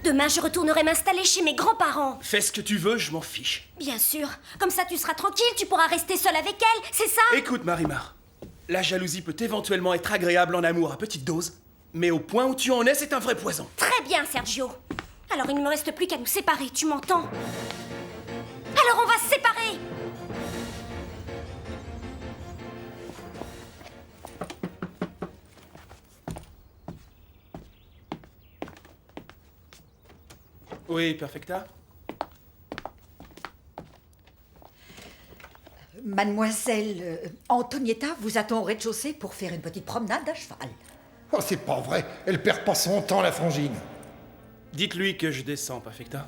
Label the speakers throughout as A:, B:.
A: Demain, je retournerai m'installer chez mes grands-parents.
B: Fais ce que tu veux, je m'en fiche.
A: Bien sûr. Comme ça, tu seras tranquille, tu pourras rester seule avec elle, c'est ça?
B: Écoute, Marimar. La jalousie peut éventuellement être agréable en amour à petite dose, mais au point où tu en es, c'est un vrai poison.
A: Très bien, Sergio. Alors, il ne me reste plus qu'à nous séparer, tu m'entends? Alors, on va se séparer!
B: Oui, Perfecta?
C: Mademoiselle Antonietta vous attend au rez-de-chaussée pour faire une petite promenade à cheval.
D: Oh, c'est pas vrai. Elle perd pas son temps, la frangine.
B: Dites-lui que je descends, Perfecta.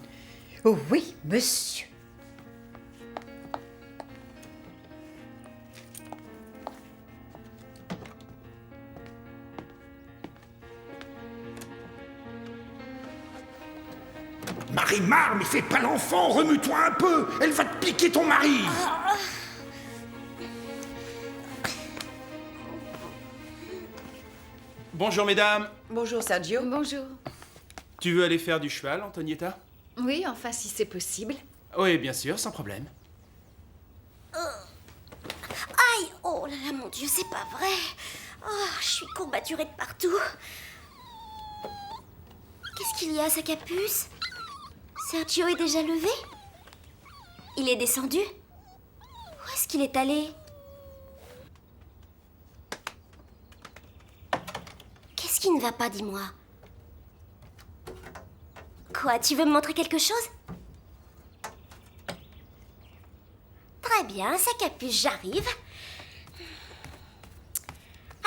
C: Oh oui, monsieur.
D: Marimar, mais fais pas l'enfant, remue-toi un peu. Elle va te piquer ton mari.
B: Bonjour, mesdames.
E: Bonjour Sergio.
F: Bonjour.
B: Tu veux aller faire du cheval, Antonietta?
F: Oui, enfin, si c'est possible.
B: Oui, bien sûr, sans problème.
A: Aïe! Oh là là, mon Dieu, c'est pas vrai! Oh, je suis courbaturée de partout. Qu'est-ce qu'il y a, sa capuce? Sergio est déjà levé? Il est descendu? Où est-ce qu'il est allé? Qu'est-ce qui ne va pas, dis-moi? Quoi, tu veux me montrer quelque chose? Très bien, sa capuce, j'arrive.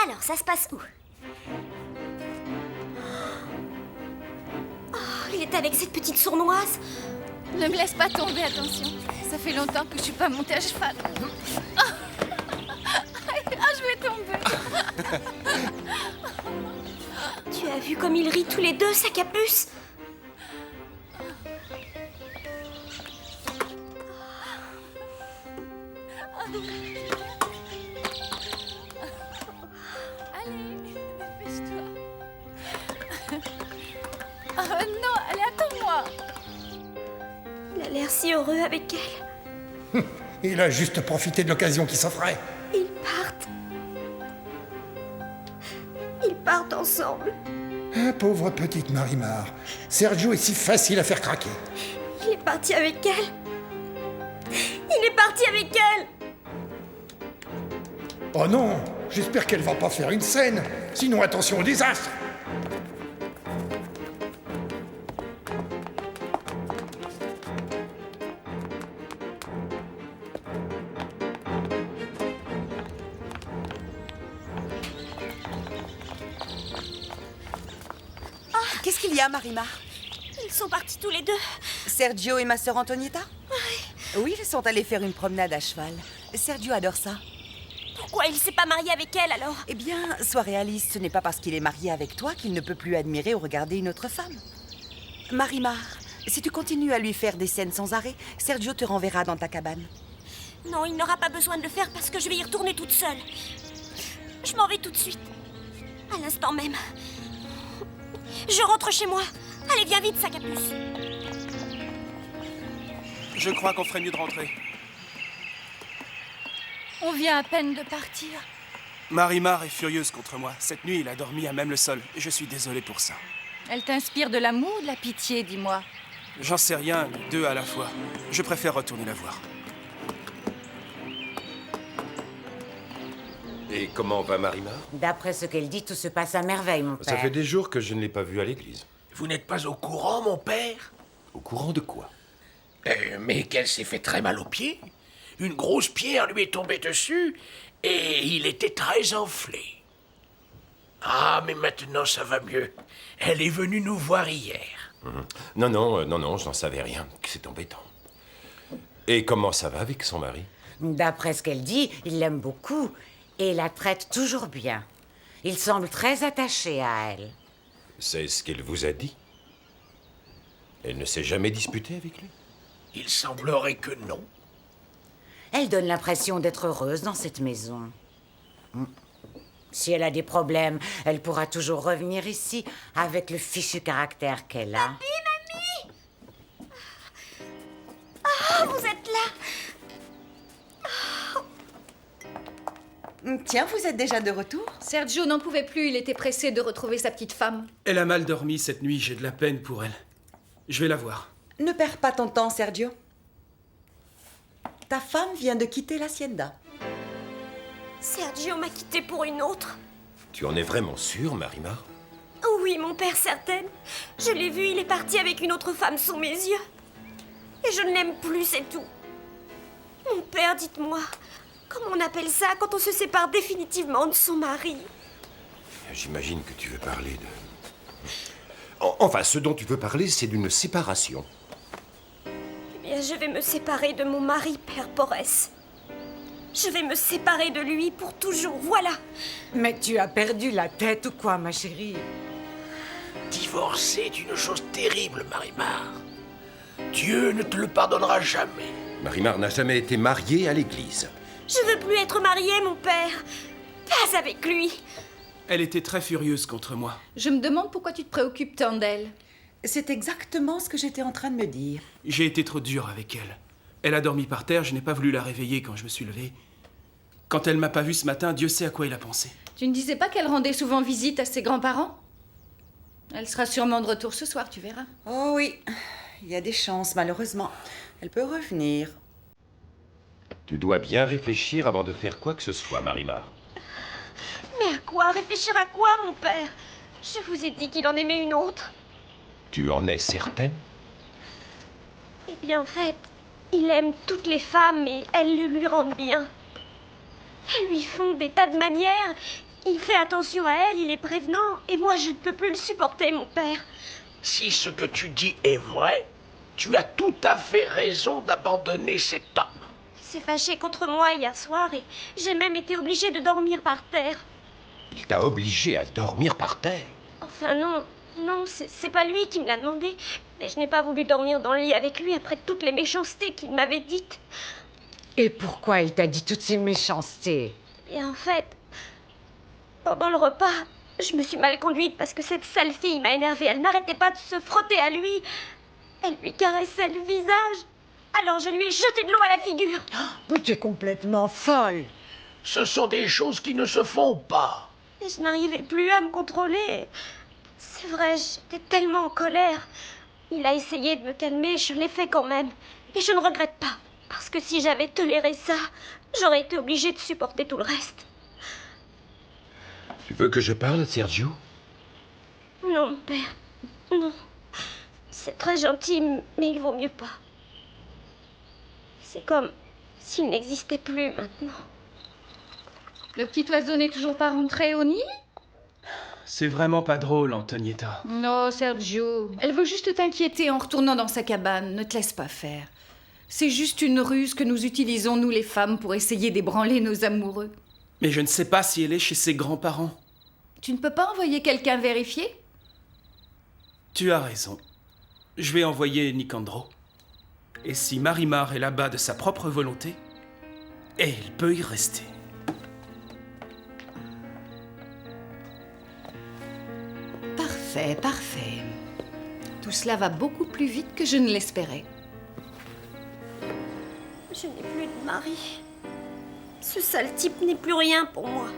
A: Alors, ça se passe où? Oh, il est avec cette petite sournoise.
F: Ne me laisse pas tomber, attention. Ça fait longtemps que je suis pas montée à cheval. Oh, je vais tomber.
A: Tu as vu comme ils rient tous les deux, sa capuce?
F: Allez, dépêche-toi. Oh non, allez, attends-moi.
A: Il a l'air si heureux avec elle.
D: Il a juste profité de l'occasion qui s'offrait.
A: Ils partent. Ils partent ensemble.
D: Ah, pauvre petite Marimar. Sergio est si facile à faire craquer.
A: Il est parti avec elle. Il est parti avec elle.
D: Oh non, j'espère qu'elle va pas faire une scène. Sinon, attention au désastre.
E: Qu'est-ce qu'il y a, Marimar?
A: Ils sont partis tous les deux.
E: Sergio et ma sœur Antonietta? Oui, ils sont allés faire une promenade à cheval. Sergio adore ça.
A: Pourquoi il s'est pas marié avec elle alors?
E: Eh bien, sois réaliste, ce n'est pas parce qu'il est marié avec toi qu'il ne peut plus admirer ou regarder une autre femme. Marimar, si tu continues à lui faire des scènes sans arrêt, Sergio te renverra dans ta cabane.
A: Non, il n'aura pas besoin de le faire parce que je vais y retourner toute seule. Je m'en vais tout de suite. À l'instant même. Je rentre chez moi. Allez, viens vite, sa capuce.
B: Je crois qu'on ferait mieux de rentrer.
F: On vient à peine de partir.
B: Marimar est furieuse contre moi. Cette nuit, il a dormi à même le sol. Je suis désolé pour ça.
F: Elle t'inspire de l'amour ou de la pitié, dis-moi?
B: J'en sais rien, les deux à la fois. Je préfère retourner la voir.
G: Et comment va Marimar?
H: D'après ce qu'elle dit, tout se passe à merveille, mon père.
G: Ça fait des jours que je ne l'ai pas vue à l'église.
I: Vous n'êtes pas au courant, mon père?
G: Au courant de quoi?
I: Mais qu'elle s'est fait très mal aux pieds. Une grosse pierre lui est tombée dessus et il était très enflé. Ah, mais maintenant ça va mieux. Elle est venue nous voir hier.
G: Non, je n'en savais rien. C'est embêtant. Et comment ça va avec son mari?
H: D'après ce qu'elle dit, il l'aime beaucoup et la traite toujours bien. Il semble très attaché à elle.
G: C'est ce qu'elle vous a dit? Elle ne s'est jamais disputée avec lui?
I: Il semblerait que non.
H: Elle donne l'impression d'être heureuse dans cette maison. Si elle a des problèmes, elle pourra toujours revenir ici avec le fichu caractère qu'elle a.
A: Mamie,
E: Tiens, vous êtes déjà de retour?
F: Sergio n'en pouvait plus, il était pressé de retrouver sa petite femme.
B: Elle a mal dormi cette nuit, j'ai de la peine pour elle. Je vais la voir.
E: Ne perds pas ton temps, Sergio. Ta femme vient de quitter l'hacienda.
A: Sergio m'a quitté pour une autre.
G: Tu en es vraiment sûre, Marimar?
A: Oui, mon père, certaine. Je l'ai vu, il est parti avec une autre femme sous mes yeux. Et je ne l'aime plus, c'est tout. Mon père, dites-moi, comment on appelle ça quand on se sépare définitivement de son mari?
G: J'imagine que tu veux parler de... Enfin, ce dont tu veux parler, c'est d'une séparation.
A: Eh bien, je vais me séparer de mon mari, Père Porès. Je vais me séparer de lui pour toujours, voilà.
H: Mais tu as perdu la tête ou quoi, ma chérie?
I: Divorcer est une chose terrible, Marimar. Dieu ne te le pardonnera jamais.
G: Marimar n'a jamais été mariée à l'église.
A: Je veux plus être mariée, mon père. Pas avec lui.
B: Elle était très furieuse contre moi.
F: Je me demande pourquoi tu te préoccupes tant d'elle.
E: C'est exactement ce que j'étais en train de me dire.
B: J'ai été trop dur avec elle. Elle a dormi par terre, je n'ai pas voulu la réveiller quand je me suis levé. Quand elle m'a pas vu ce matin, Dieu sait à quoi il a pensé.
F: Tu ne disais pas qu'elle rendait souvent visite à ses grands-parents? Elle sera sûrement de retour ce soir, tu verras.
E: Oh oui, il y a des chances, malheureusement. Elle peut revenir.
G: Tu dois bien réfléchir avant de faire quoi que ce soit, Marimar.
A: Mais à quoi? Réfléchir à quoi, mon père? Je vous ai dit qu'il en aimait une autre.
G: Tu en es certaine?
A: Eh bien, en fait, il aime toutes les femmes et elles le lui rendent bien. Elles lui font des tas de manières. Il fait attention à elle, il est prévenant. Et moi, je ne peux plus le supporter, mon père.
I: Si ce que tu dis est vrai, tu as tout à fait raison d'abandonner cet homme.
A: Il s'est fâché contre moi hier soir et j'ai même été obligée de dormir par terre.
G: Il t'a obligé à dormir par terre.
A: Enfin non, c'est pas lui qui me l'a demandé. Mais je n'ai pas voulu dormir dans le lit avec lui après toutes les méchancetés qu'il m'avait dites.
H: Et pourquoi il t'a dit toutes ces méchancetés?
A: Et en fait, pendant le repas, je me suis mal conduite parce que cette sale fille m'a énervée. Elle n'arrêtait pas de se frotter à lui. Elle lui caressait le visage. Alors je lui ai jeté de l'eau à la figure.
H: Mais tu es complètement folle.
I: Ce sont des choses qui ne se font pas.
A: Et je n'arrivais plus à me contrôler. C'est vrai, j'étais tellement en colère. Il a essayé de me calmer, je l'ai fait quand même. Et je ne regrette pas. Parce que si j'avais toléré ça, j'aurais été obligée de supporter tout le reste.
G: Tu veux que je parle, Sergio?
A: Non, mon père. Non. C'est très gentil, mais il vaut mieux pas. C'est comme s'il n'existait plus maintenant.
F: Le petit oiseau n'est toujours pas rentré au nid?
B: C'est vraiment pas drôle, Antonietta.
F: Non, Sergio. Elle veut juste t'inquiéter en retournant dans sa cabane. Ne te laisse pas faire. C'est juste une ruse que nous utilisons, nous les femmes, pour essayer d'ébranler nos amoureux.
B: Mais je ne sais pas si elle est chez ses grands-parents.
F: Tu ne peux pas envoyer quelqu'un vérifier?
B: Tu as raison. Je vais envoyer Nicandro. Et si Marimar est là-bas de sa propre volonté, elle peut y rester.
F: Parfait, parfait. Tout cela va beaucoup plus vite que je ne l'espérais.
A: Je n'ai plus de mari. Ce sale type n'est plus rien pour moi.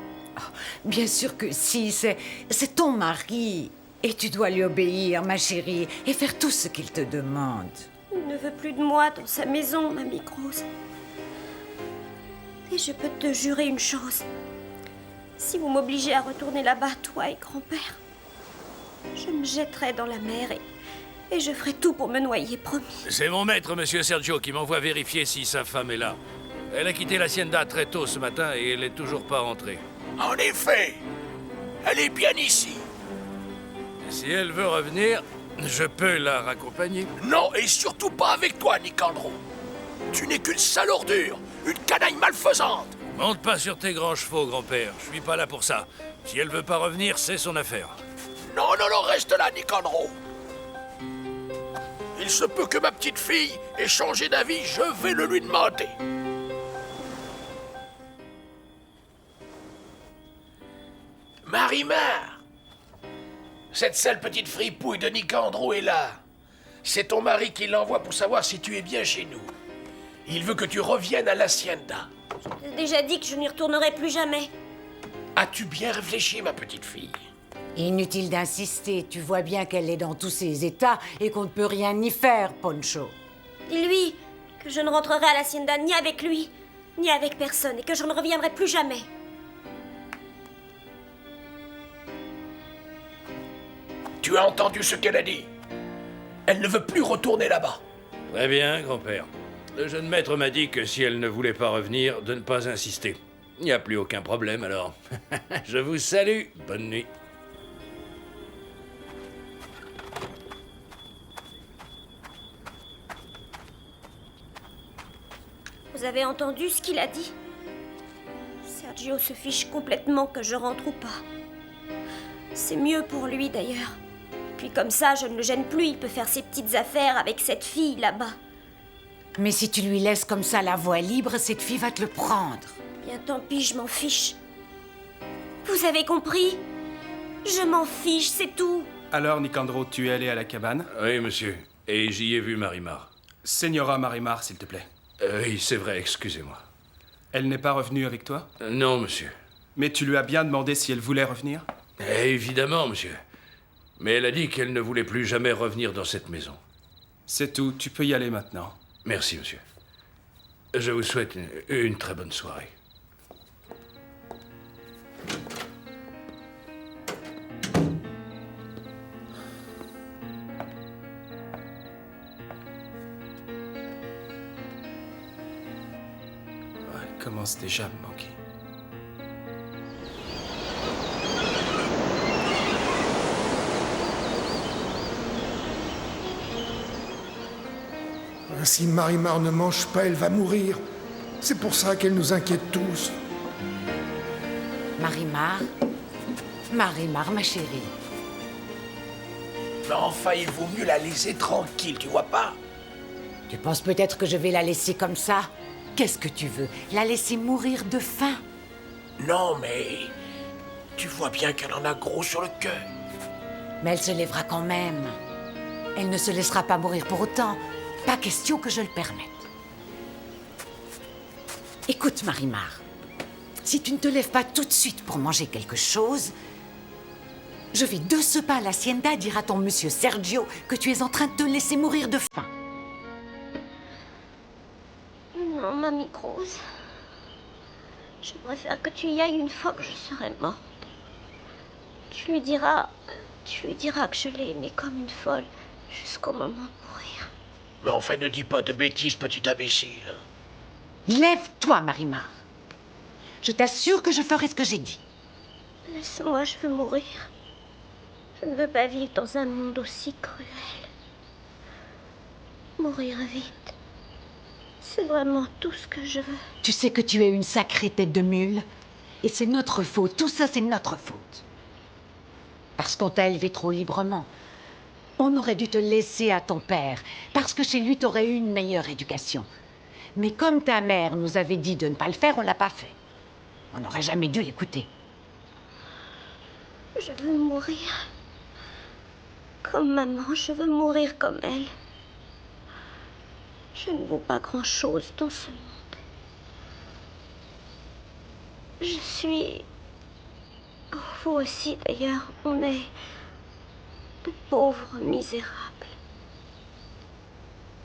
H: Bien sûr que si, c'est ton mari. Et tu dois lui obéir, ma chérie, et faire tout ce qu'il te demande.
A: Il ne veut plus de moi dans sa maison, Mamie Grosse. Et je peux te jurer une chose. Si vous m'obligez à retourner là-bas, toi et grand-père, je me jetterai dans la mer et je ferai tout pour me noyer, promis.
J: C'est mon maître, monsieur Sergio, qui m'envoie vérifier si sa femme est là. Elle a quitté l'hacienda très tôt ce matin et elle n'est toujours pas rentrée.
I: En effet, elle est bien ici.
J: Si elle veut revenir, je peux la raccompagner.
I: Non, et surtout pas avec toi, Nicandro. Tu n'es qu'une sale ordure, une canaille malfaisante.
J: Monte pas sur tes grands chevaux, grand-père. Je suis pas là pour ça. Si elle veut pas revenir, c'est son affaire.
I: Non, reste là, Nicandro. Il se peut que ma petite fille ait changé d'avis, je vais le lui demander. Marimar, cette sale petite fripouille de Nicandro est là. C'est ton mari qui l'envoie pour savoir si tu es bien chez nous. Il veut que tu reviennes à l'hacienda.
A: Je t'ai déjà dit que je n'y retournerai plus jamais.
I: As-tu bien réfléchi, ma petite fille?
H: Inutile d'insister, tu vois bien qu'elle est dans tous ses états et qu'on ne peut rien y faire, Poncho.
A: Dis-lui que je ne rentrerai à l'Hacienda ni avec lui, ni avec personne, et que je ne reviendrai plus jamais.
I: Tu as entendu ce qu'elle a dit? Elle ne veut plus retourner là-bas.
J: Très bien, grand-père. Le jeune maître m'a dit que si elle ne voulait pas revenir, de ne pas insister. Il n'y a plus aucun problème alors. Je vous salue. Bonne nuit.
A: Vous avez entendu ce qu'il a dit? Sergio se fiche complètement que je rentre ou pas. C'est mieux pour lui d'ailleurs. Puis comme ça, je ne le gêne plus, il peut faire ses petites affaires avec cette fille là-bas.
H: Mais si tu lui laisses comme ça la voie libre, cette fille va te le prendre.
A: Bien tant pis, je m'en fiche. Vous avez compris? Je m'en fiche, c'est tout.
B: Alors, Nicandro, tu es allé à la cabane?
J: Oui, monsieur. Et j'y ai vu Marimar.
B: Señora Marimar, s'il te plaît.
J: Oui, c'est vrai, excusez-moi.
B: Elle n'est pas revenue avec toi?
J: Non, monsieur.
B: Mais tu lui as bien demandé si elle voulait revenir?
J: Évidemment, monsieur. Mais elle a dit qu'elle ne voulait plus jamais revenir dans cette maison.
B: C'est tout, tu peux y aller maintenant.
J: Merci, monsieur. Je vous souhaite une très bonne soirée.
B: Elle commence déjà à me manquer.
D: Si Marimar ne mange pas, elle va mourir. C'est pour ça qu'elle nous inquiète tous.
H: Marimar, ma chérie.
I: Mais enfin, il vaut mieux la laisser tranquille, tu vois pas?
H: Tu penses peut-être que je vais la laisser comme ça? Qu'est-ce que tu veux? La laisser mourir de faim?
I: Non, mais... tu vois bien qu'elle en a gros sur le cœur.
H: Mais elle se lèvera quand même. Elle ne se laissera pas mourir pour autant. Pas question que je le permette. Écoute, Marimar. Si tu ne te lèves pas tout de suite pour manger quelque chose, je vais de ce pas à l'Hacienda dire à ton monsieur Sergio que tu es en train de te laisser mourir de faim.
A: Non, Mamie Cruz. Je préfère que tu y ailles une fois que je serai morte. Tu lui diras que je l'ai aimée comme une folle jusqu'au moment de mourir.
I: Mais enfin, ne dis pas de bêtises, petit imbécile.
H: Lève-toi, Marimar. Je t'assure que je ferai ce que j'ai dit.
A: Laisse-moi, je veux mourir. Je ne veux pas vivre dans un monde aussi cruel. Mourir vite. C'est vraiment tout ce que je veux.
H: Tu sais que tu es une sacrée tête de mule. Et c'est notre faute. Tout ça, c'est notre faute. Parce qu'on t'a élevé trop librement. On aurait dû te laisser à ton père. Parce que chez lui, t'aurais eu une meilleure éducation. Mais comme ta mère nous avait dit de ne pas le faire, on l'a pas fait. On n'aurait jamais dû l'écouter.
A: Je veux mourir. Comme maman, je veux mourir comme elle. Je ne vaux pas grand-chose dans ce monde. Je suis... Vous aussi, d'ailleurs, on est de pauvres misérables.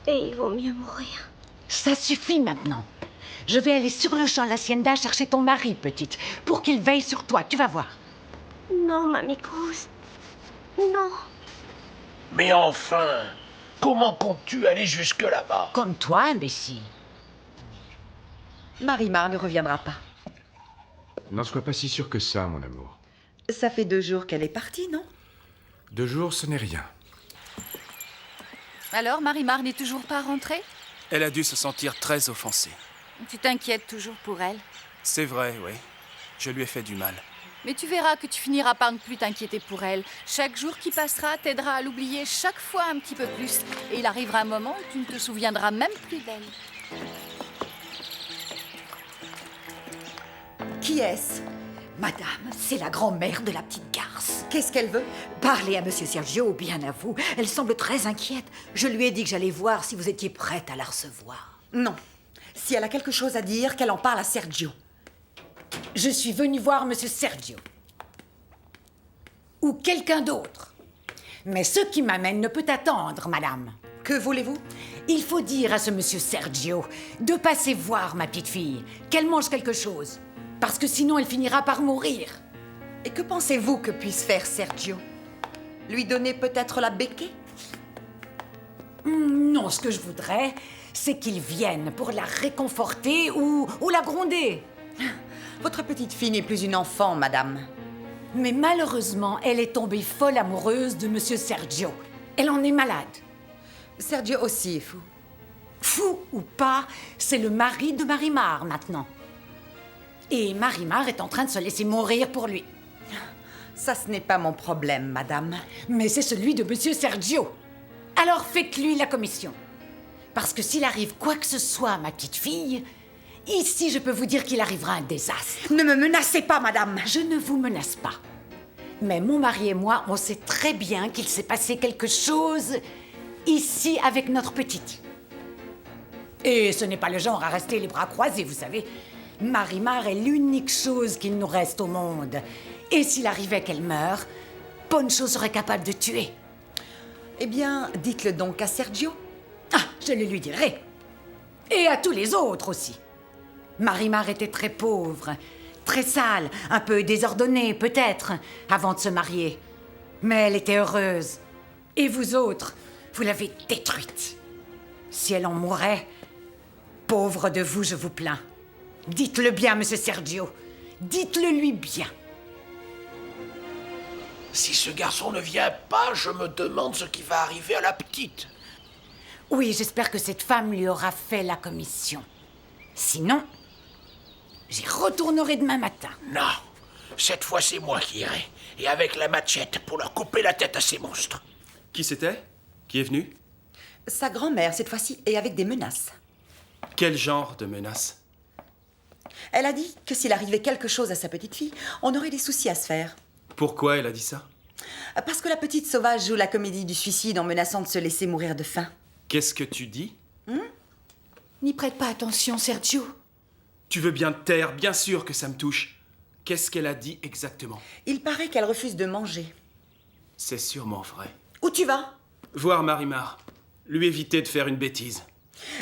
A: Et il vaut mieux mourir.
H: Ça suffit maintenant. Je vais aller sur le champ à l'Hacienda chercher ton mari, petite, pour qu'il veille sur toi. Tu vas voir.
A: Non, Mamie Cruz. Non.
I: Mais enfin, comment comptes-tu aller jusque là-bas?
H: Comme toi, imbécile.
K: Marimar ne reviendra pas.
G: N'en sois pas si sûr que ça, mon amour.
K: Ça fait 2 jours qu'elle est partie, non?
G: 2 jours, ce n'est rien.
F: Alors, Marimar n'est toujours pas rentrée?
B: Elle a dû se sentir très offensée.
F: Tu t'inquiètes toujours pour elle.
B: C'est vrai, oui. Je lui ai fait du mal.
F: Mais tu verras que tu finiras par ne plus t'inquiéter pour elle. Chaque jour qui passera t'aidera à l'oublier chaque fois un petit peu plus. Et il arrivera un moment où tu ne te souviendras même plus d'elle.
C: Qui est-ce?
L: Madame, c'est la grand-mère de la petite garce.
C: Qu'est-ce qu'elle veut?
L: Parlez à Monsieur Sergio, bien à vous. Elle semble très inquiète. Je lui ai dit que j'allais voir si vous étiez prête à la recevoir.
C: Non.
E: Si elle a quelque chose à dire, qu'elle en parle à Sergio.
C: Je suis venue voir Monsieur Sergio. Ou quelqu'un d'autre. Mais ce qui m'amène ne peut attendre, madame.
E: Que voulez-vous?
C: Il faut dire à ce Monsieur Sergio de passer voir ma petite fille, qu'elle mange quelque chose. Parce que sinon, elle finira par mourir.
E: Et que pensez-vous que puisse faire Sergio? Lui donner peut-être la béquée?
C: Non, ce que je voudrais, c'est qu'il vienne pour la réconforter ou la gronder.
E: Votre petite fille n'est plus une enfant, madame.
C: Mais malheureusement, elle est tombée folle amoureuse de Monsieur Sergio. Elle en est malade.
E: Sergio aussi est fou.
C: Fou ou pas, c'est le mari de Marimar maintenant. Et Marimar est en train de se laisser mourir pour lui.
E: Ça, ce n'est pas mon problème, madame.
C: Mais c'est celui de Monsieur Sergio. Alors faites-lui la commission. Parce que s'il arrive quoi que ce soit à ma petite fille, ici je peux vous dire qu'il arrivera un désastre.
E: Ne me menacez pas, madame.
C: Je ne vous menace pas. Mais mon mari et moi, on sait très bien qu'il s'est passé quelque chose ici avec notre petite. Et ce n'est pas le genre à rester les bras croisés, vous savez. Marimar est l'unique chose qu'il nous reste au monde. Et s'il arrivait qu'elle meure, Poncho serait capable de tuer.
E: Eh bien, dites-le donc à Sergio.
C: Ah, je le lui dirai. Et à tous les autres aussi. Marimar était très pauvre, très sale, un peu désordonnée peut-être, avant de se marier. Mais elle était heureuse. Et vous autres, vous l'avez détruite. Si elle en mourait, pauvre de vous, je vous plains. Dites-le bien, Monsieur Sergio. Dites-le lui bien.
I: Si ce garçon ne vient pas, je me demande ce qui va arriver à la petite.
C: Oui, j'espère que cette femme lui aura fait la commission. Sinon, j'y retournerai demain matin.
I: Non, cette fois c'est moi qui irai. Et avec la machette pour leur couper la tête à ces monstres.
B: Qui c'était? Qui est venu?
E: Sa grand-mère, cette fois-ci, et avec des menaces.
B: Quel genre de menace?
E: Elle a dit que s'il arrivait quelque chose à sa petite fille, on aurait des soucis à se faire.
B: Pourquoi elle a dit ça?
E: Parce que la petite sauvage joue la comédie du suicide en menaçant de se laisser mourir de faim.
B: Qu'est-ce que tu dis?
C: N'y prête pas attention, Sergio.
B: Tu veux bien te taire, bien sûr que ça me touche. Qu'est-ce qu'elle a dit exactement?
E: Il paraît qu'elle refuse de manger.
B: C'est sûrement vrai.
E: Où tu vas?
B: Voir Marimar. Lui éviter de faire une bêtise.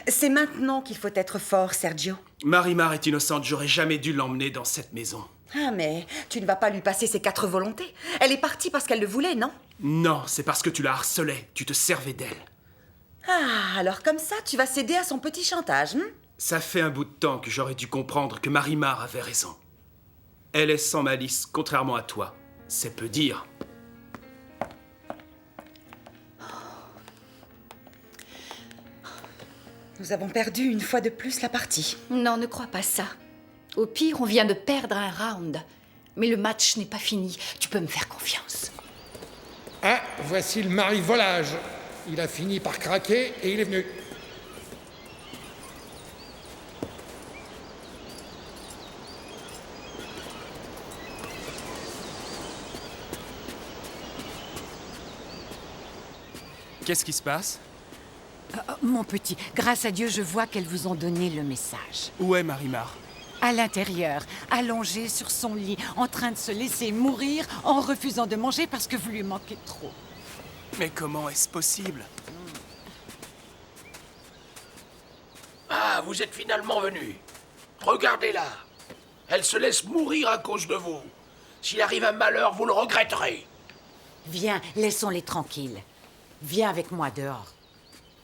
E: C'est maintenant qu'il faut être fort, Sergio.
B: Marimar est innocente, j'aurais jamais dû l'emmener dans cette maison.
E: Ah, mais tu ne vas pas lui passer ses 4 volontés. Elle est partie parce qu'elle le voulait, non?
B: Non, c'est parce que tu la harcelais, tu te servais d'elle.
E: Ah, alors comme ça, tu vas céder à son petit chantage,
B: Ça fait un bout de temps que j'aurais dû comprendre que Marimar avait raison. Elle est sans malice, contrairement à toi. C'est peu dire.
E: Nous avons perdu une fois de plus la partie.
F: Non, ne crois pas ça. Au pire, on vient de perdre un round. Mais le match n'est pas fini. Tu peux me faire confiance.
D: Ah, voici le mari volage. Il a fini par craquer et il est venu.
B: Qu'est-ce qui se passe?
C: Mon petit, grâce à Dieu, je vois qu'elles vous ont donné le message.
B: Où est Marimar?
C: À l'intérieur, allongée sur son lit, en train de se laisser mourir en refusant de manger parce que vous lui manquez trop.
B: Mais comment est-ce possible?
I: Ah, vous êtes finalement venus. Regardez-la. Elle se laisse mourir à cause de vous. S'il arrive un malheur, vous le regretterez.
C: Viens, laissons-les tranquilles. Viens avec moi dehors.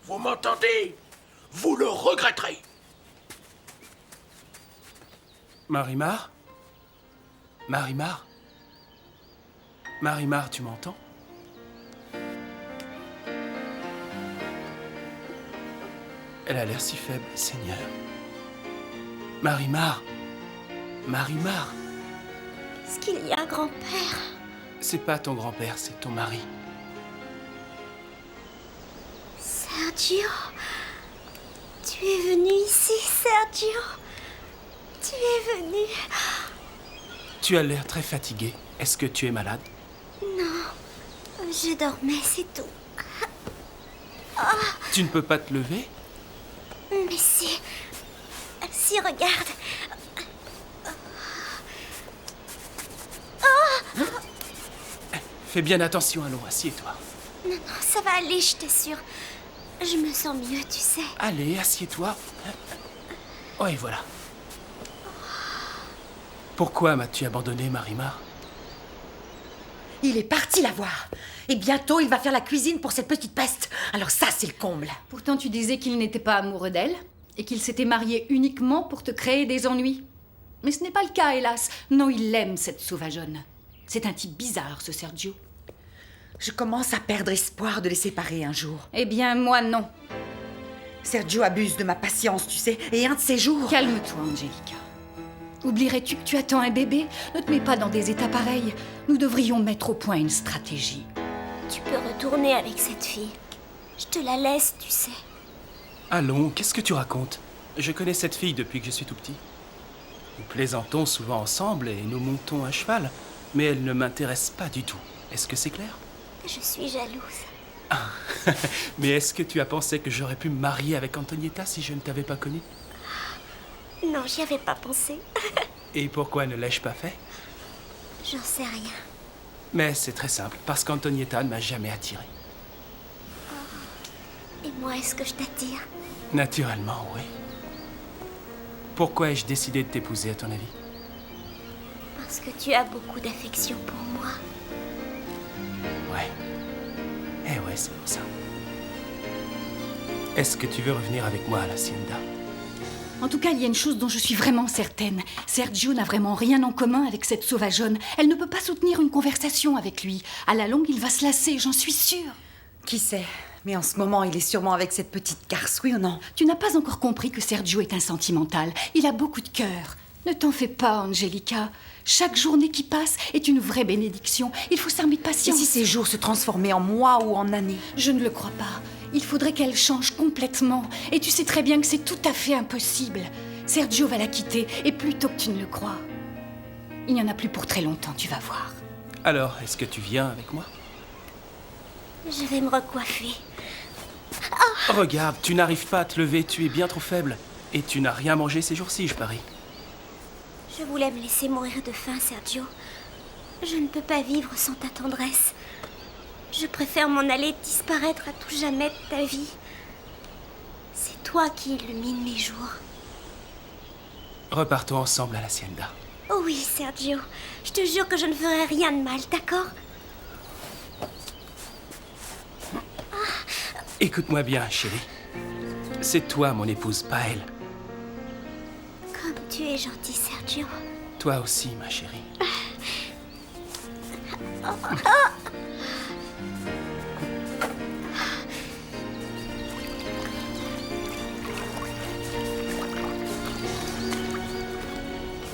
I: Vous m'entendez? Vous le regretterez.
B: Marimar? Marimar? Marimar, tu m'entends? Elle a l'air si faible, Seigneur. Marimar! Marimar!
A: Est-ce qu'il y a un grand-père?
B: C'est pas ton grand-père, c'est ton mari.
A: Sergio, tu es venu ici, Sergio. Tu es venu.
B: Tu as l'air très fatigué. Est-ce que tu es malade?
A: Non, je dormais, c'est tout.
B: Tu ne peux pas te lever?
A: Mais si, ici, regarde.
B: Fais bien attention, allons, assieds-toi.
A: Non, non, ça va aller, je t'assure. Je me sens mieux, tu sais.
B: Allez, assieds-toi. Oh, et voilà. Pourquoi m'as-tu abandonné, Marimar?
L: Il est parti la voir. Et bientôt, il va faire la cuisine pour cette petite peste. Alors ça, c'est le comble.
F: Pourtant, tu disais qu'il n'était pas amoureux d'elle et qu'il s'était marié uniquement pour te créer des ennuis. Mais ce n'est pas le cas, hélas. Non, il aime cette sauvageonne. C'est un type bizarre, ce Sergio.
L: Je commence à perdre espoir de les séparer un jour.
F: Eh bien, moi, non.
L: Sergio abuse de ma patience, tu sais. Et un de ces jours...
F: Calme-toi, Angelica. Oublierais-tu que tu attends un bébé? Ne te mets pas dans des états pareils. Nous devrions mettre au point une stratégie.
A: Tu peux retourner avec cette fille. Je te la laisse, tu sais.
B: Allons, qu'est-ce que tu racontes? Je connais cette fille depuis que je suis tout petit. Nous plaisantons souvent ensemble et nous montons à cheval, mais elle ne m'intéresse pas du tout. Est-ce que c'est clair?
A: Je suis jalouse.
B: Ah. Mais est-ce que tu as pensé que j'aurais pu me marier avec Antonietta si je ne t'avais pas connue?
A: Non, j'y avais pas pensé.
B: Et pourquoi ne l'ai-je pas fait?
A: J'en sais rien.
B: Mais c'est très simple, parce qu'Antonietta ne m'a jamais attiré.
A: Et moi, est-ce que je t'attire?
B: Naturellement, oui. Pourquoi ai-je décidé de t'épouser, à ton avis?
A: Parce que tu as beaucoup d'affection pour moi.
B: Ouais. Eh ouais, c'est pour ça. Est-ce que tu veux revenir avec moi à l'Hacienda?
F: En tout cas, il y a une chose dont je suis vraiment certaine. Sergio n'a vraiment rien en commun avec cette sauvageonne. Elle ne peut pas soutenir une conversation avec lui. À la longue, il va se lasser, j'en suis sûre.
L: Qui sait? Mais en ce moment, il est sûrement avec cette petite garce, oui ou non?
F: Tu n'as pas encore compris que Sergio est un sentimental. Il a beaucoup de cœur. Ne t'en fais pas, Angelica. Chaque journée qui passe est une vraie bénédiction. Il faut s'armer de
L: Et
F: patience.
L: si ces jours se transformaient en mois ou en années?
F: Je ne le crois pas. Il faudrait qu'elle change complètement. Et tu sais très bien que c'est tout à fait impossible. Sergio va la quitter, et plus tôt que tu ne le crois. Il n'y en a plus pour très longtemps, tu vas voir.
B: Alors, est-ce que tu viens avec moi?
A: Je vais me recoiffer.
B: Regarde, tu n'arrives pas à te lever, tu es bien trop faible. Et tu n'as rien mangé ces jours-ci, je parie.
A: Je voulais me laisser mourir de faim, Sergio. Je ne peux pas vivre sans ta tendresse. Je préfère m'en aller disparaître à tout jamais de ta vie. C'est toi qui illumines mes jours.
B: Repartons ensemble à l'Hacienda.
A: Oh oui, Sergio. Je te jure que je ne ferai rien de mal, d'accord?
B: Écoute-moi bien, chérie. C'est toi, mon épouse, pas elle.
A: Comme tu es gentil, Sergio.
B: Toi aussi, ma chérie.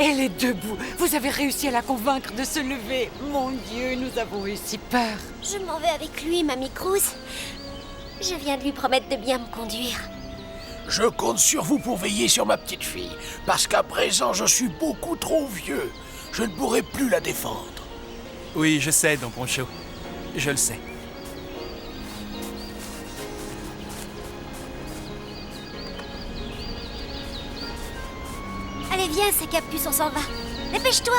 E: Elle est debout. Vous avez réussi à la convaincre de se lever. Mon Dieu, nous avons eu si peur.
A: Je m'en vais avec lui, Mamie Cruz. Je viens de lui promettre de bien me conduire.
I: Je compte sur vous pour veiller sur ma petite fille, parce qu'à présent, je suis beaucoup trop vieux. Je ne pourrai plus la défendre.
B: Oui, je sais, Don Poncho. Je le sais.
A: Allez, viens, sa capuce, on s'en va. Dépêche-toi.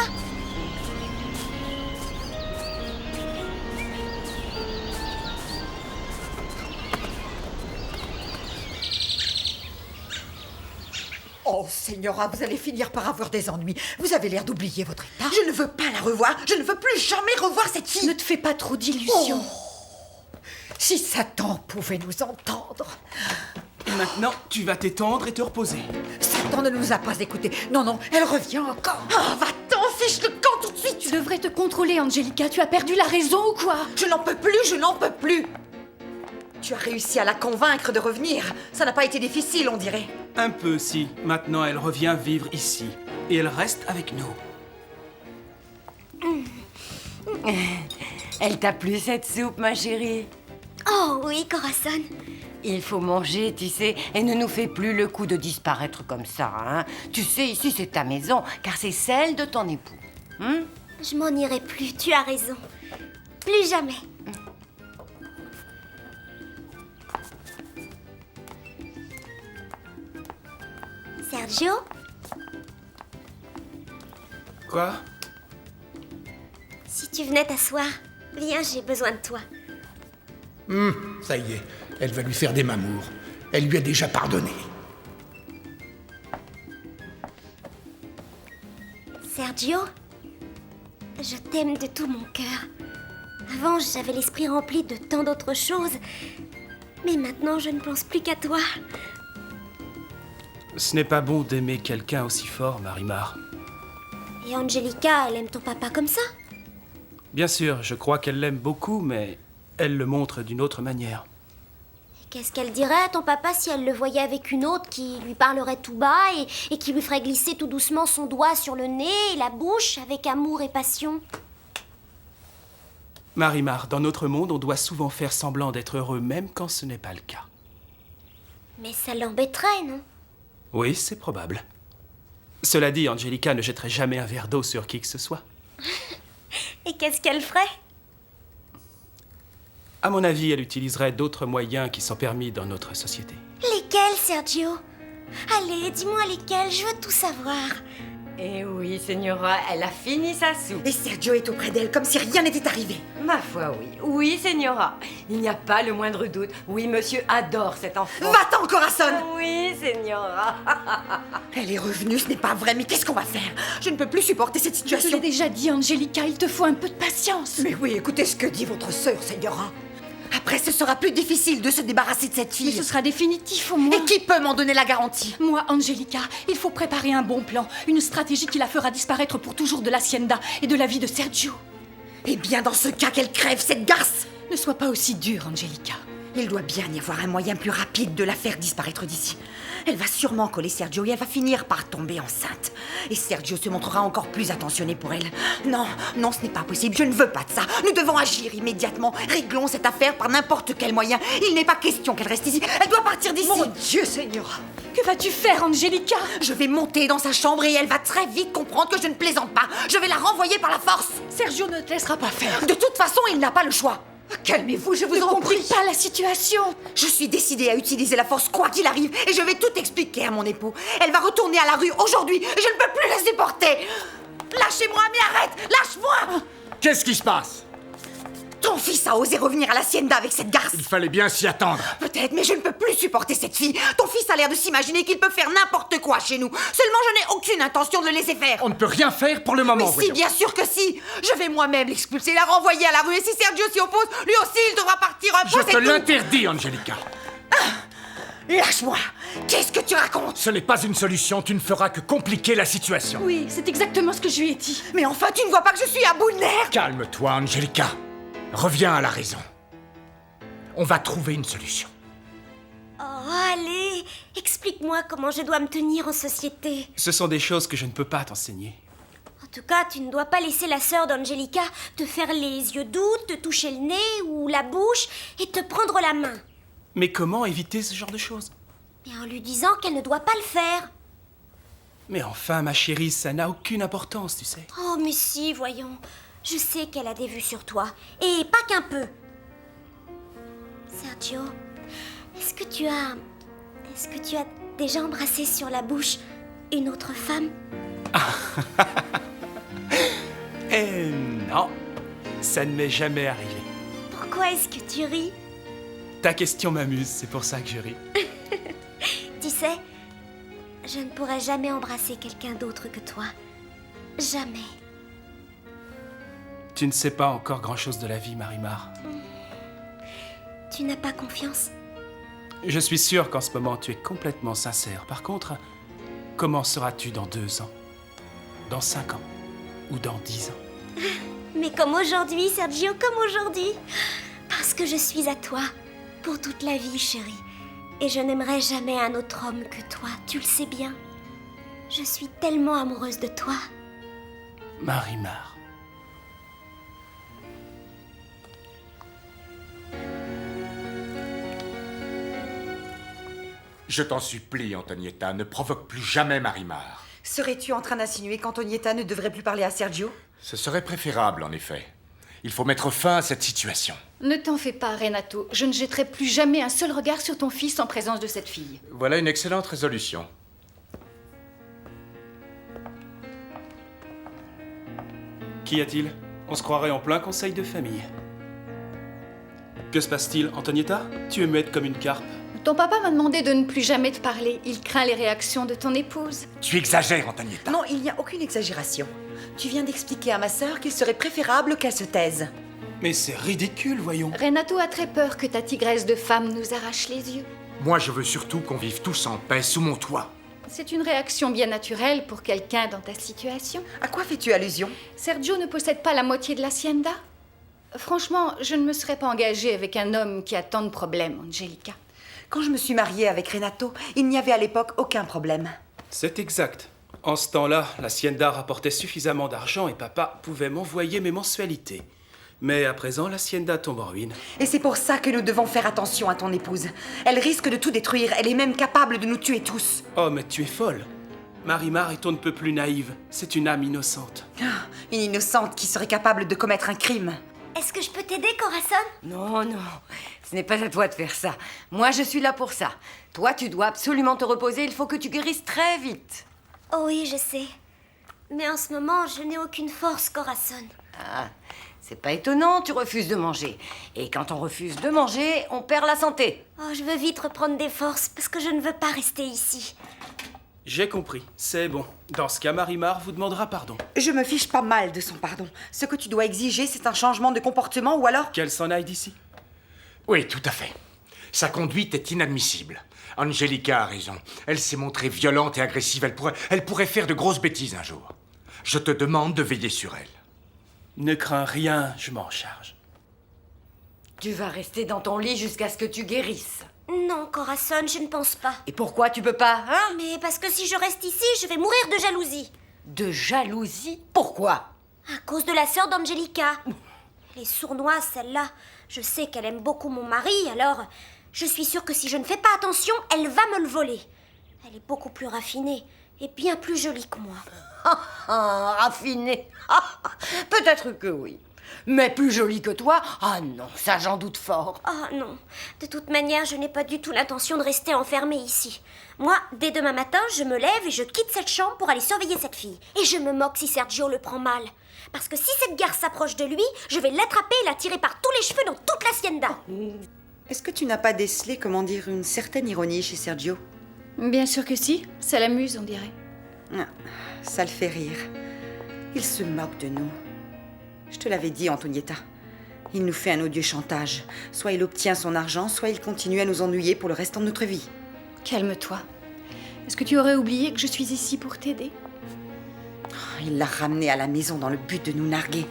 L: Oh, Señora, vous allez finir par avoir des ennuis. Vous avez l'air d'oublier votre état. Je ne veux pas la revoir. Je ne veux plus jamais revoir cette fille.
F: Ne te fais pas trop d'illusions.
L: Oh, si Satan pouvait nous entendre.
B: Et maintenant, tu vas t'étendre et te reposer.
L: Satan ne nous a pas écoutés. Non, non, elle revient encore. Oh, va-t'en, fiche le camp tout de suite.
F: Tu devrais te contrôler, Angelica. Tu as perdu la raison ou quoi?
L: Je n'en peux plus, je n'en peux plus. Tu as réussi à la convaincre de revenir. Ça n'a pas été difficile, on dirait.
B: Un peu, si. Maintenant, elle revient vivre ici. Et elle reste avec nous.
E: Elle t'a plu cette soupe, ma chérie?
A: Oh oui, Corazon.
E: Il faut manger, tu sais, et ne nous fais plus le coup de disparaître comme ça, hein. Tu sais, ici c'est ta maison, car c'est celle de ton époux.
A: Je m'en irai plus, tu as raison. Plus jamais. Sergio,
B: Quoi?
A: Si tu venais t'asseoir, viens, j'ai besoin de toi.
D: Ça y est, elle va lui faire des mamours. Elle lui a déjà pardonné.
A: Sergio, je t'aime de tout mon cœur. Avant, j'avais l'esprit rempli de tant d'autres choses. Mais maintenant, je ne pense plus qu'à toi.
B: Ce n'est pas bon d'aimer quelqu'un aussi fort, Marimar.
A: Et Angelica, elle aime ton papa comme ça?
B: Bien sûr, je crois qu'elle l'aime beaucoup, mais elle le montre d'une autre manière.
A: Et qu'est-ce qu'elle dirait à ton papa si elle le voyait avec une autre qui lui parlerait tout bas et qui lui ferait glisser tout doucement son doigt sur le nez et la bouche avec amour et passion?
B: Marimar, dans notre monde, on doit souvent faire semblant d'être heureux, même quand ce n'est pas le cas.
A: Mais ça l'embêterait, non?
B: Oui, c'est probable. Cela dit, Angelica ne jetterait jamais un verre d'eau sur qui que ce soit.
A: Et qu'est-ce qu'elle ferait?
B: À mon avis, elle utiliserait d'autres moyens qui sont permis dans notre société.
A: Lesquels, Sergio? Allez, dis-moi lesquels, je veux tout savoir.
M: Eh oui, Señora, elle a fini sa soupe.
L: Et Sergio est auprès d'elle comme si rien n'était arrivé.
M: Ma foi, oui. Oui, Señora. Il n'y a pas le moindre doute. Oui, monsieur adore cet enfant.
L: Va-t'en, Corazon!
M: Oui, Señora.
L: Elle est revenue, ce n'est pas vrai, mais qu'est-ce qu'on va faire? Je ne peux plus supporter cette
F: Je te
L: situation.
F: l'ai déjà dit, Angelica, il te faut un peu de patience.
L: Mais oui, écoutez ce que dit votre sœur, Señora. Après, ce sera plus difficile de se débarrasser de cette fille.
F: Mais ce sera définitif au moins.
L: Et qui peut m'en donner la garantie?
F: Moi, Angelica, il faut préparer un bon plan, une stratégie qui la fera disparaître pour toujours de l'hacienda et de la vie de Sergio.
L: Eh bien, dans ce cas, qu'elle crève, cette garce!
F: Ne sois pas aussi dure, Angelica.
L: Il doit bien y avoir un moyen plus rapide de la faire disparaître d'ici. Elle va sûrement coller Sergio et elle va finir par tomber enceinte. Et Sergio se montrera encore plus attentionné pour elle. Non, non, ce n'est pas possible, je ne veux pas de ça. Nous devons agir immédiatement. Réglons cette affaire par n'importe quel moyen. Il n'est pas question qu'elle reste ici. Elle doit partir d'ici.
F: Mon Dieu, Señora! Que vas-tu faire, Angelica?
L: Je vais monter dans sa chambre et elle va très vite comprendre que je ne plaisante pas. Je vais la renvoyer par la force.
F: Sergio ne te laissera pas faire.
L: De toute façon, il n'a pas le choix. Calmez-vous, je vous en prie.
F: Ne compris pas la situation.
L: Je suis décidée à utiliser la force quoi qu'il arrive et je vais tout expliquer à mon époux. Elle va retourner à la rue aujourd'hui. Je ne peux plus la supporter. Lâchez-moi, mais arrête. Lâche-moi.
N: Qu'est-ce qui se passe?
L: Ton fils a osé revenir à l'hacienda avec cette garce.
N: Il fallait bien s'y attendre.
L: Peut-être, mais je ne peux plus supporter cette fille. Ton fils a l'air de s'imaginer qu'il peut faire n'importe quoi chez nous. Seulement, je n'ai aucune intention de le laisser faire.
N: On ne peut rien faire pour le moment,
L: Mais si,
N: voyons.
L: bien sûr que si. Je vais moi-même l'expulser, la renvoyer à la rue. Et si Sergio s'y oppose, lui aussi, il devra partir un peu.
N: Je te l'interdis, Angelica.
L: Lâche-moi. Qu'est-ce que tu racontes?
N: Ce n'est pas une solution, tu ne feras que compliquer la situation.
F: Oui, c'est exactement ce que je lui ai dit.
L: Mais enfin, tu ne vois pas que je suis à bout de nerfs?
N: Calme-toi, Angelica. Reviens à la raison. On va trouver une solution.
A: Oh, allez, explique-moi comment je dois me tenir en société.
B: Ce sont des choses que je ne peux pas t'enseigner.
A: En tout cas, tu ne dois pas laisser la sœur d'Angelica te faire les yeux doux, te toucher le nez ou la bouche et te prendre la main.
B: Mais comment éviter ce genre de choses?
A: Et en lui disant qu'elle ne doit pas le faire.
B: Mais enfin, ma chérie, ça n'a aucune importance, tu sais.
A: Oh, mais si, voyons. Je sais qu'elle a des vues sur toi. Et pas qu'un peu. Sergio, est-ce que tu as déjà embrassé sur la bouche une autre femme?
B: Eh non, ça ne m'est jamais arrivé.
A: Pourquoi est-ce que tu ris?
B: Ta question m'amuse, c'est pour ça que je ris.
A: Tu sais, je ne pourrais jamais embrasser quelqu'un d'autre que toi. Jamais.
B: Tu ne sais pas encore grand-chose de la vie, Marimar.
A: Tu n'as pas confiance?
B: Je suis sûr qu'en ce moment, tu es complètement sincère. Par contre, comment seras-tu dans 2 ans? Dans 5 ans? Ou dans 10 ans?
A: Mais comme aujourd'hui, Sergio, comme aujourd'hui. Parce que je suis à toi. Pour toute la vie, chérie. Et je n'aimerai jamais un autre homme que toi. Tu le sais bien. Je suis tellement amoureuse de toi.
B: Marimar.
N: Je t'en supplie, Antonietta, ne provoque plus jamais Marimar.
L: Serais-tu en train d'insinuer qu'Antonietta ne devrait plus parler à Sergio?
N: Ce serait préférable, en effet. Il faut mettre fin à cette situation.
F: Ne t'en fais pas, Renato. Je ne jetterai plus jamais un seul regard sur ton fils en présence de cette fille.
N: Voilà une excellente résolution.
B: Qu'y a-t-il? On se croirait en plein conseil de famille. Que se passe-t-il, Antonietta? Tu es muette comme une carpe.
F: Ton papa m'a demandé de ne plus jamais te parler. Il craint les réactions de ton épouse.
N: Tu exagères, Antonietta.
L: Non, il n'y a aucune exagération. Tu viens d'expliquer à ma sœur qu'il serait préférable qu'elle se taise.
B: Mais c'est ridicule, voyons.
F: Renato a très peur que ta tigresse de femme nous arrache les yeux.
N: Moi, je veux surtout qu'on vive tous en paix sous mon toit.
F: C'est une réaction bien naturelle pour quelqu'un dans ta situation.
L: À quoi fais-tu allusion?
F: Sergio ne possède pas la moitié de l'hacienda. Franchement, je ne me serais pas engagée avec un homme qui a tant de problèmes, Angelica.
L: Quand je me suis mariée avec Renato, il n'y avait à l'époque aucun problème.
B: C'est exact. En ce temps-là, l'hacienda rapportait suffisamment d'argent et papa pouvait m'envoyer mes mensualités. Mais à présent, l'hacienda tombe en ruine.
L: Et c'est pour ça que nous devons faire attention à ton épouse. Elle risque de tout détruire. Elle est même capable de nous tuer tous.
B: Oh, mais tu es folle. Marimar est on ne peut plus naïve. C'est une âme innocente.
L: Une innocente qui serait capable de commettre un crime.
A: Est-ce que je peux t'aider, Corazon?
M: Non, non, ce n'est pas à toi de faire ça. Moi, je suis là pour ça. Toi, tu dois absolument te reposer. Il faut que tu guérisses très vite.
A: Oh oui, je sais. Mais en ce moment, je n'ai aucune force, Corazon.
M: Ah, c'est pas étonnant, tu refuses de manger. Et quand on refuse de manger, on perd la santé.
A: Oh, je veux vite reprendre des forces parce que je ne veux pas rester ici.
B: J'ai compris. C'est bon. Dans ce cas, Marimar vous demandera pardon.
L: Je me fiche pas mal de son pardon. Ce que tu dois exiger, c'est un changement de comportement ou alors...
B: Qu'elle s'en aille d'ici.
N: Oui, tout à fait. Sa conduite est inadmissible. Angelica a raison. Elle s'est montrée violente et agressive. Elle pourrait faire de grosses bêtises un jour. Je te demande de veiller sur elle.
B: Ne crains rien, je m'en charge.
M: Tu vas rester dans ton lit jusqu'à ce que tu guérisses.
A: Non, Corazon, je ne pense pas.
M: Et pourquoi tu peux pas, hein?
A: Mais parce que si je reste ici, je vais mourir de jalousie.
M: De jalousie? Pourquoi?
A: À cause de la sœur d'Angelica. Elle est sournoise, celle-là. Je sais qu'elle aime beaucoup mon mari, alors je suis sûre que si je ne fais pas attention, elle va me le voler. Elle est beaucoup plus raffinée et bien plus jolie que moi.
M: Raffinée. Peut-être que oui. Mais plus jolie que toi? Ah non, ça j'en doute fort.
A: Ah non, de toute manière, je n'ai pas du tout l'intention de rester enfermée ici. Moi, dès demain matin, je me lève et je quitte cette chambre pour aller surveiller cette fille. Et je me moque si Sergio le prend mal. Parce que si cette garce s'approche de lui, je vais l'attraper et la tirer par tous les cheveux dans toute l'hacienda.
L: Est-ce que tu n'as pas décelé, comment dire, une certaine ironie chez Sergio?
F: Bien sûr que si. Ça l'amuse, on dirait.
L: Ah, ça le fait rire. Il se moque de nous. Je te l'avais dit, Antonietta. Il nous fait un odieux chantage. Soit il obtient son argent, soit il continue à nous ennuyer pour le restant de notre vie.
F: Calme-toi. Est-ce que tu aurais oublié que je suis ici pour t'aider?
L: Il l'a ramené à la maison dans le but de nous narguer.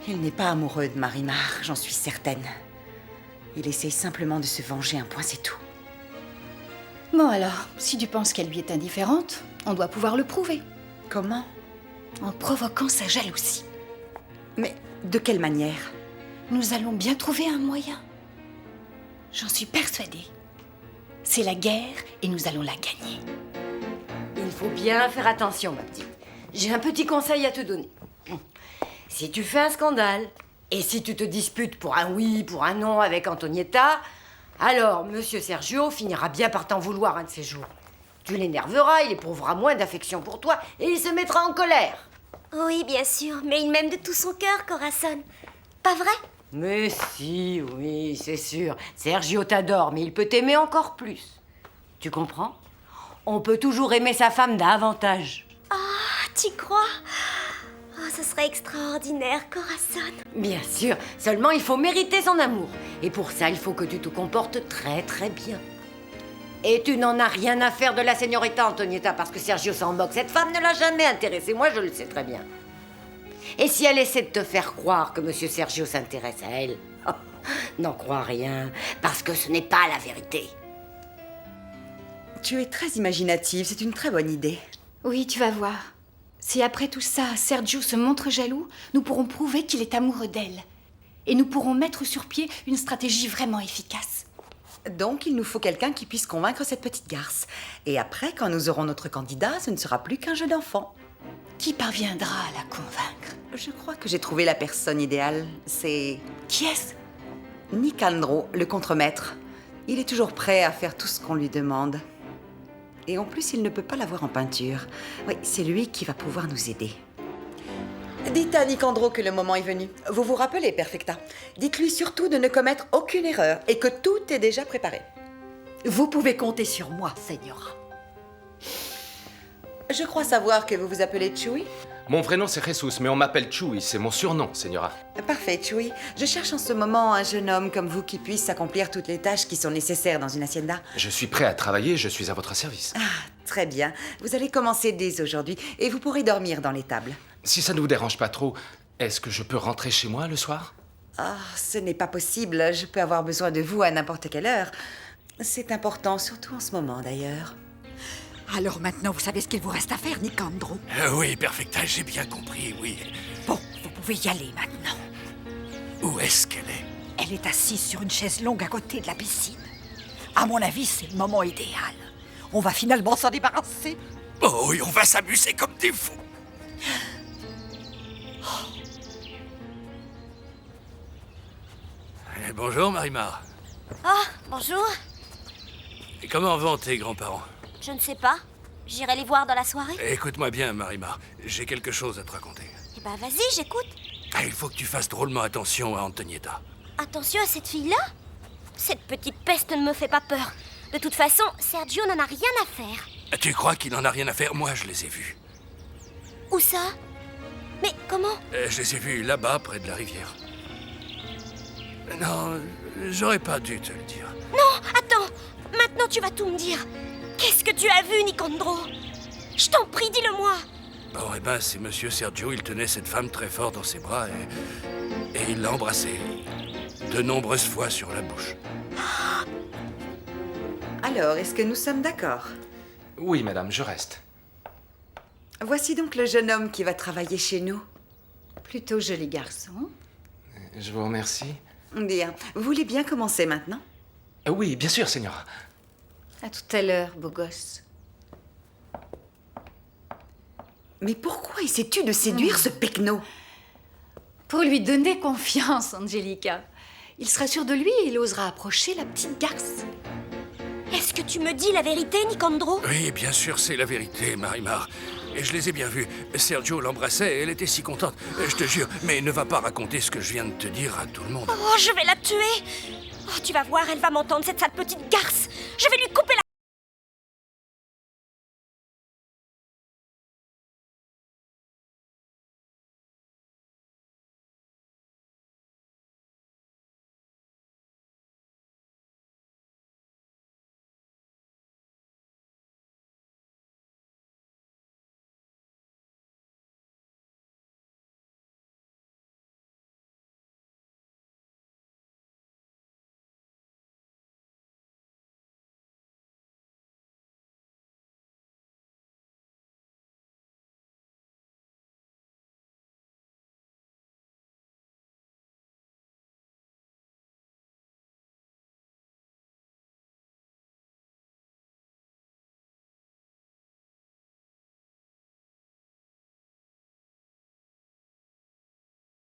L: Il n'est pas amoureux de Marimar, j'en suis certaine. Il essaye simplement de se venger, un point, c'est tout.
F: Bon alors, si tu penses qu'elle lui est indifférente, on doit pouvoir le prouver.
L: Comment?
F: En provoquant sa jalousie.
L: Mais de quelle manière?
F: Nous allons bien trouver un moyen. J'en suis persuadée. C'est la guerre et nous allons la gagner.
M: Il faut bien faire attention, ma petite. J'ai un petit conseil à te donner. Si tu fais un scandale, et si tu te disputes pour un oui, pour un non avec Antonietta, alors Monsieur Sergio finira bien par t'en vouloir un de ces jours. Tu l'énerveras, il éprouvera moins d'affection pour toi, et il se mettra en colère.
A: Oui, bien sûr, mais il m'aime de tout son cœur, Corazon. Pas vrai?
M: Mais si, oui, c'est sûr. Sergio t'adore, mais il peut t'aimer encore plus. Tu comprends? On peut toujours aimer sa femme davantage.
A: Ah, tu crois? Oh, ce serait extraordinaire, Corazon.
M: Bien sûr, seulement il faut mériter son amour. Et pour ça, il faut que tu te comportes très très bien. Et tu n'en as rien à faire de la señorita Antonietta, parce que Sergio s'en moque. Cette femme ne l'a jamais intéressée, moi je le sais très bien. Et si elle essaie de te faire croire que Monsieur Sergio s'intéresse à elle, n'en crois rien, parce que ce n'est pas la vérité.
L: Tu es très imaginative, c'est une très bonne idée.
F: Oui, tu vas voir. Si après tout ça, Sergio se montre jaloux, nous pourrons prouver qu'il est amoureux d'elle. Et nous pourrons mettre sur pied une stratégie vraiment efficace.
L: Donc, il nous faut quelqu'un qui puisse convaincre cette petite garce. Et après, quand nous aurons notre candidat, ce ne sera plus qu'un jeu d'enfant.
F: Qui parviendra à la convaincre?
L: Je crois que j'ai trouvé la personne idéale. C'est...
F: Qui est-ce?
L: Nicandro, le contremaître. Il est toujours prêt à faire tout ce qu'on lui demande. Et en plus, il ne peut pas l'avoir en peinture. Oui, c'est lui qui va pouvoir nous aider. Dites à Nicandro que le moment est venu. Vous vous rappelez, Perfecta. Dites-lui surtout de ne commettre aucune erreur et que tout est déjà préparé.
C: Vous pouvez compter sur moi, Señora.
L: Je crois savoir que vous vous appelez Chewie.
O: Mon vrai nom c'est Jesus, mais on m'appelle Chewie, c'est mon surnom, Señora.
L: Parfait, Chewie. Je cherche en ce moment un jeune homme comme vous qui puisse accomplir toutes les tâches qui sont nécessaires dans une hacienda.
O: Je suis prêt à travailler, je suis à votre service.
L: Ah, très bien. Vous allez commencer dès aujourd'hui et vous pourrez dormir dans l'étable.
O: Si ça ne vous dérange pas trop, est-ce que je peux rentrer chez moi le soir?
L: Ah, ce n'est pas possible. Je peux avoir besoin de vous à n'importe quelle heure. C'est important, surtout en ce moment d'ailleurs.
C: Alors maintenant, vous savez ce qu'il vous reste à faire, Nicandro.
I: Oui, Perfecta, j'ai bien compris, oui.
C: Bon, vous pouvez y aller maintenant.
I: Où est-ce qu'elle est?
C: Elle est assise sur une chaise longue à côté de la piscine. À mon avis, c'est le moment idéal. On va finalement s'en débarrasser.
I: Oh oui, on va s'amuser comme des fous. Bonjour, Marimar.
A: Ah, bonjour.
I: Et comment vont tes grands-parents?
A: Je ne sais pas. J'irai les voir dans la soirée.
I: Écoute-moi bien, Marimar. J'ai quelque chose à te raconter.
A: Eh ben, vas-y, j'écoute.
I: Il faut que tu fasses drôlement attention à Antonietta.
A: Attention à cette fille-là. Cette petite peste ne me fait pas peur. De toute façon, Sergio n'en a rien à faire.
I: Tu crois qu'il en a rien à faire? Moi, je les ai vus.
A: Où ça? Mais comment?
I: Je les ai vus là-bas, près de la rivière. Non, j'aurais pas dû te le dire.
A: Non, attends. Maintenant, tu vas tout me dire. Qu'est-ce que tu as vu, Nicandro? Je t'en prie, dis-le-moi.
I: Bon, eh ben, c'est Monsieur Sergio. Il tenait cette femme très fort dans ses bras et il l'a embrassée de nombreuses fois sur la bouche.
L: Alors, est-ce que nous sommes d'accord?
O: Oui, madame, je reste.
L: Voici donc le jeune homme qui va travailler chez nous.
F: Plutôt joli garçon.
O: Je vous remercie.
L: Bien. Vous voulez bien commencer maintenant?
O: Oui, bien sûr, Señora.
F: À tout à l'heure, beau gosse.
L: Mais pourquoi essaies-tu de séduire ce pecno?
F: Pour lui donner confiance, Angelica. Il sera sûr de lui et il osera approcher la petite garce.
A: Est-ce que tu me dis la vérité, Nicandro?
I: Oui, bien sûr, c'est la vérité, Marimar. Et je les ai bien vus. Sergio l'embrassait et elle était si contente. Je te jure, mais ne va pas raconter ce que je viens de te dire à tout le monde.
A: Oh, je vais la tuer. Oh, tu vas voir, elle va m'entendre, cette sale petite garce. Je vais lui couper